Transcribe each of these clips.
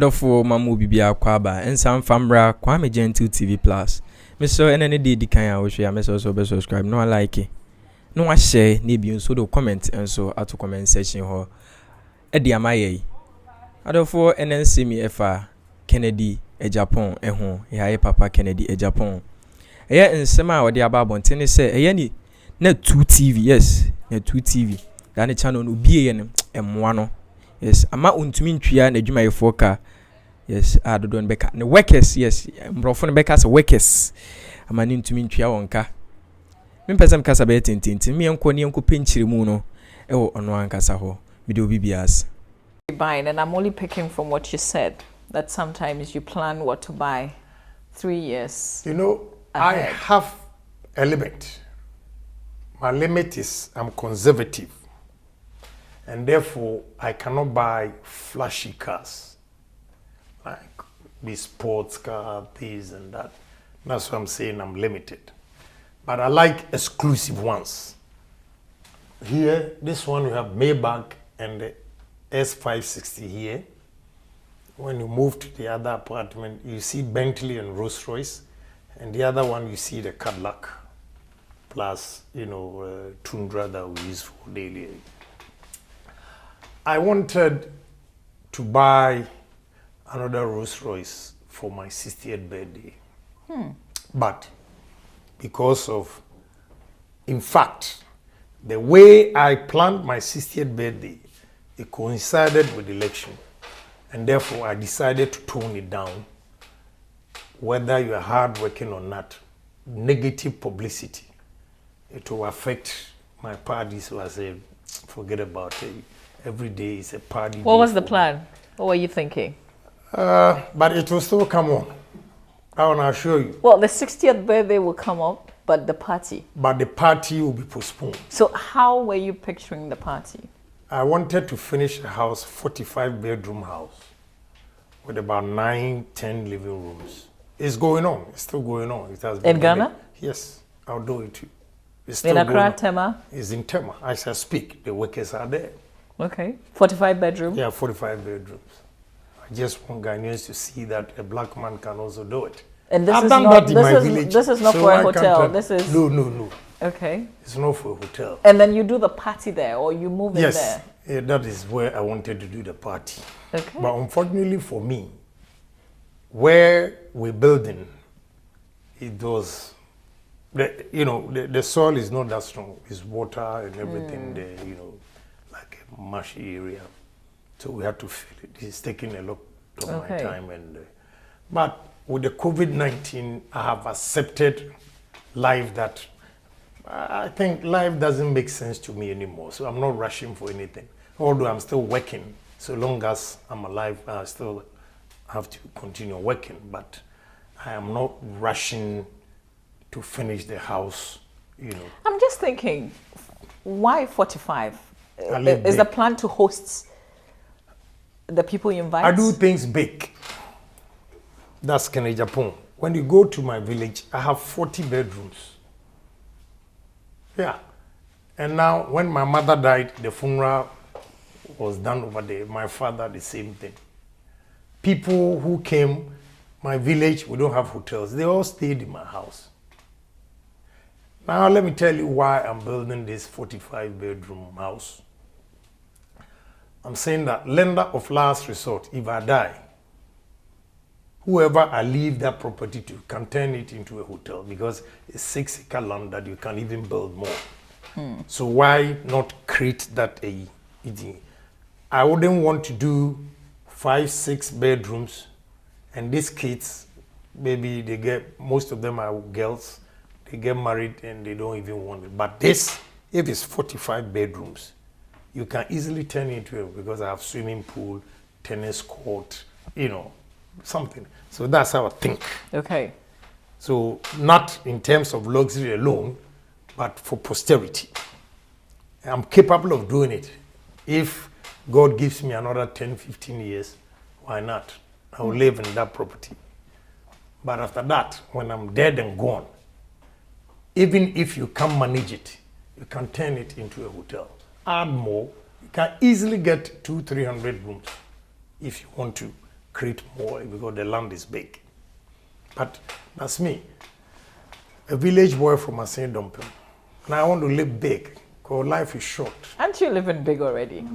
Adofo mamu bibia kwaba ensam famra Kwame Gentle TV Plus. Meso enene di kan a wo hwe meso so be subscribe no like. No wa share na bi nso do comment enso ato comment section ho. E di amaye. Adofo enense mi efa Kennedy Agyapong eho yaye papa Kennedy Agyapong. Eye nsema a wode aba abontene se eye ni na 2 TV yes na 2 TV. Da ne channel no bie ne emmoa no. Yes, ama untumi ntwia na adwumayefo ka. Yes, adodo nbeka. Ne workers, yes, mbrofo nbeka se workers. Ama ni ntumi ntwia wonka. Mempesem kasa be tintintin. Me enko ne enko penchire mu no. Ewo ono ankasa ho. Me de obi bias. Buying, and I'm only picking from what you said that sometimes you plan what to buy 3 years. You know, ahead. I have a limit. My limit is I'm conservative. And therefore, I cannot buy flashy cars, like the sports car, this and that. That's why I'm saying I'm limited. But I like exclusive ones. Here, this one we have Maybach and the S560 here. When you move to the other apartment, you see Bentley and Rolls Royce. And the other one, you see the Cadillac, plus, you know, Tundra that we use for daily. I wanted to buy another Rolls Royce for my 60th birthday. But because of, in fact, the way I planned my 60th birthday, it coincided with the election. And therefore, I decided to tone it down. Whether you are hardworking or not, negative publicity, it will affect my party. So I said, forget about it. Every day is a party. What was the plan? What were you thinking? But it will still come on. I want to assure you. Well, the 60th birthday will come up, but the party. But the party will be postponed. So how were you picturing the party? I wanted to finish a house, 45-bedroom house, with about 9, 10 living rooms. It's going on. It's still going on. It has been in Ghana? Yes, I'll do it too. It's still in Accra, Tema? It's in Tema. As I speak, the workers are there. Okay. 45 bedrooms? Yeah, 45 bedrooms. I just want Ghanaians to see that a black man can also do it. And this I've is done not, that in my village. This is not for a hotel. This is... No. Okay. It's not for a hotel. And then you do the party there, or you move in there? Yes, that is where I wanted to do the party. Okay. But unfortunately for me, where we're building, it was, the soil is not that strong. It's water and everything there, like a marshy area. So we had to fill it. It's taking a lot of my time. But with the COVID-19, I have accepted life that I think life doesn't make sense to me anymore. So I'm not rushing for anything. Although I'm still working, so long as I'm alive, I still have to continue working. But I am not rushing to finish the house, I'm just thinking, why 45? Is the plan to host the people you invite? I do things big. That's Kennedy Agyapong. When you go to my village, I have 40 bedrooms. Yeah. And now, when my mother died, the funeral was done over there. My father, the same thing. People who came, my village, we don't have hotels. They all stayed in my house. Now, let me tell you why I'm building this 45-bedroom house. I'm saying that lender of last resort, if I die, whoever I leave that property to can turn it into a hotel because it's 6-acre land that you can even build more. So why not create that I wouldn't want to do 5, 6 bedrooms, and these kids, maybe most of them are girls, they get married and they don't even want it. But this, if it's 45 bedrooms, you can easily turn it into it because I have swimming pool, tennis court, something. So that's how I think. Okay. So not in terms of luxury alone, but for posterity. I'm capable of doing it. If God gives me another 10, 15 years, why not? I will live in that property. But after that, when I'm dead and gone, even if you can't manage it, you can turn it into a hotel. Add more, you can easily get 200-300 rooms if you want to create more because the land is big. But that's me, a village boy from Asin Dumping. And I want to live big because life is short. Aren't you living big already?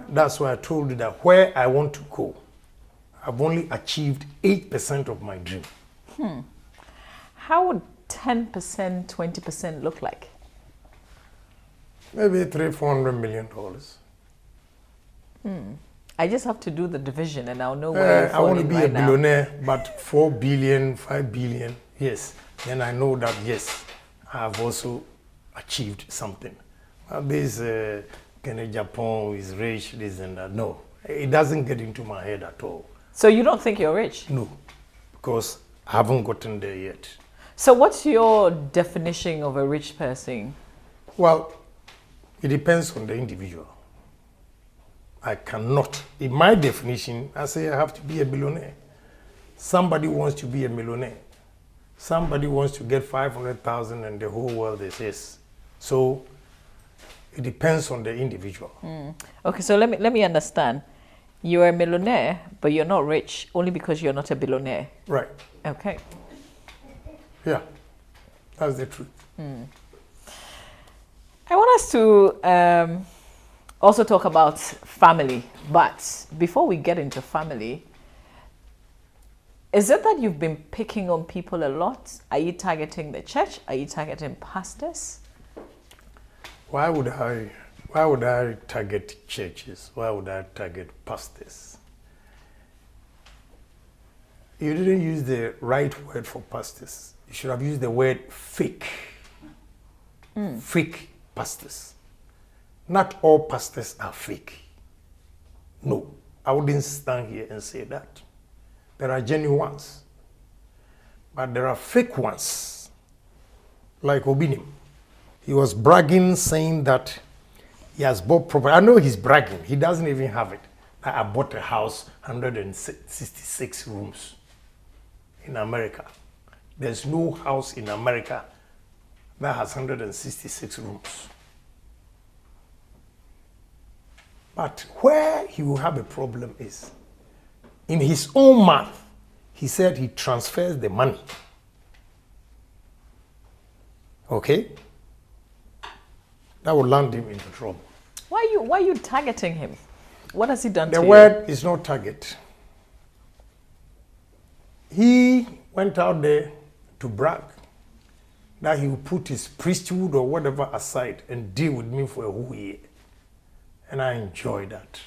That's why I told you that where I want to go, I've only achieved 8% of my dream. How would 10%, 20% look like? Maybe $300-400 million. I just have to do the division and I'll know where you're I want to falling be right a now. billionaire, but 4 billion, 5 billion, yes. Then I know that, yes, I have also achieved something. This Kennedy Agyapong is rich, this and that. No, it doesn't get into my head at all. So you don't think you're rich? No, because I haven't gotten there yet. So what's your definition of a rich person? Well, it depends on the individual. I cannot, in my definition, I say I have to be a billionaire. Somebody wants to be a millionaire. Somebody wants to get 500,000 and the whole world is his. So it depends on the individual. Okay, so let me understand. You're a millionaire, but you're not rich only because you're not a billionaire. Right. Okay. Yeah, that's the truth. I want us to also talk about family, but before we get into family, is it that you've been picking on people a lot? Are you targeting the church? Are you targeting pastors? Why would I target churches? Why would I target pastors? You didn't use the right word for pastors. You should have used the word fake. Fake pastors. Not all pastors are fake. No, I wouldn't stand here and say that. There are genuine ones. But there are fake ones. Like Obinim. He was bragging, saying that he has bought property. I know he's bragging. He doesn't even have it. I bought a house, 166 rooms in America. There's no house in America that has 166 rooms. But where he will have a problem is, in his own mouth, he said he transfers the money. Okay? That will land him into trouble. Why are you targeting him? What has he done to you? The word is not target. He went out there to brag that he would put his priesthood or whatever aside and deal with me for a whole year. And I enjoy that.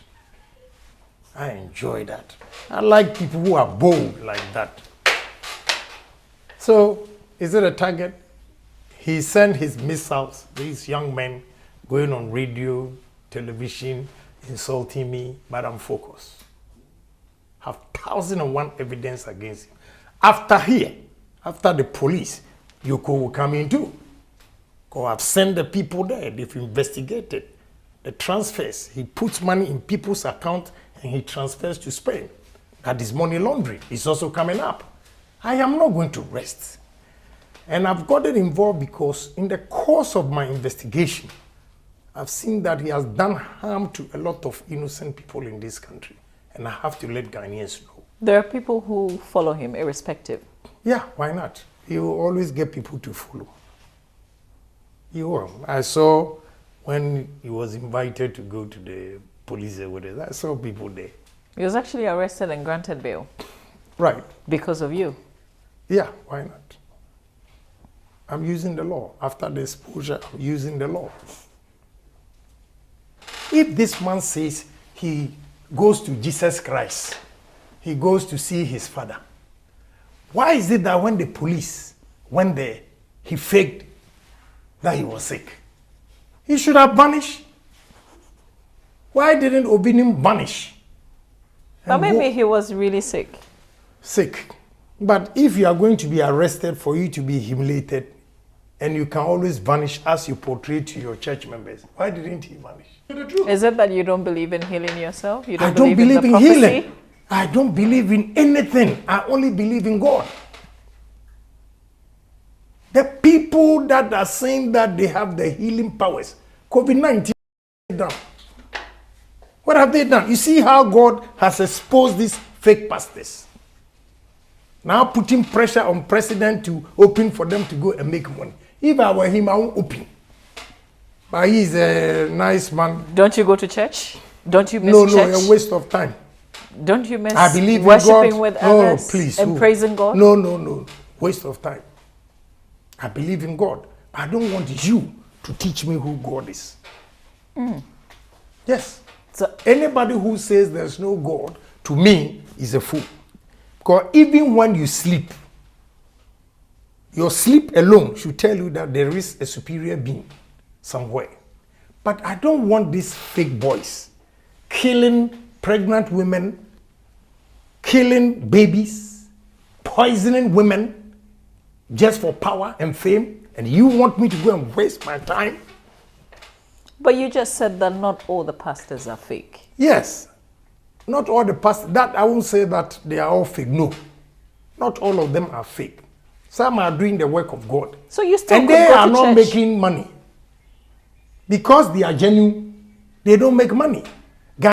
I enjoy that. I like people who are bold like that. So, is it a target? He sent his missiles, these young men going on radio, television, insulting me, but I'm focused. Have 1,001 evidence against him. After the police, Yoko will come in too. Because I've sent the people there, they've investigated the transfers. He puts money in people's account and he transfers to Spain. That is money laundering. It's also coming up. I am not going to rest. And I've gotten involved because in the course of my investigation, I've seen that he has done harm to a lot of innocent people in this country. And I have to let Ghanaians know. There are people who follow him irrespective. Yeah, why not? He will always get people to follow. He will. I saw when he was invited to go to the police headquarters, I saw people there. He was actually arrested and granted bail. Right. Because of you. Yeah, why not? I'm using the law. After the exposure, I'm using the law. If this man says he goes to Jesus Christ, he goes to see his father, why is it that when the police went there, he faked that he was sick? He should have vanished. Why didn't Obinim vanish? But maybe he was really sick. Sick. But if you are going to be arrested for you to be humiliated, and you can always vanish as you portray to your church members, why didn't he vanish? The truth. Is it that you don't believe in healing yourself? You I don't believe in prophecy? healing. I don't believe in anything. I only believe in God. The people that are saying that they have the healing powers, COVID-19 done. What have they done? You see how God has exposed these fake pastors. Now putting pressure on president to open for them to go and make money. If I were him, I won't open. But he's a nice man. Don't you go to church? Don't you miss church? No, a waste of time. Don't you miss I believe worshiping in God. with others Please, and praising God? No. Waste of time. I believe in God. I don't want you to teach me who God is. Yes. So anybody who says there's no God, to me, is a fool. Because even when you sleep, your sleep alone should tell you that there is a superior being somewhere. But I don't want these fake boys killing pregnant women, killing babies, poisoning women just for power and fame. And you want me to go and waste my time? But you just said that not all the pastors are fake. Yes. Not all the pastors. That I won't say that they are all fake. No. Not all of them are fake. Some are doing the work of God. So you still and could they go are to not church. making money. Because they are genuine, they don't make money.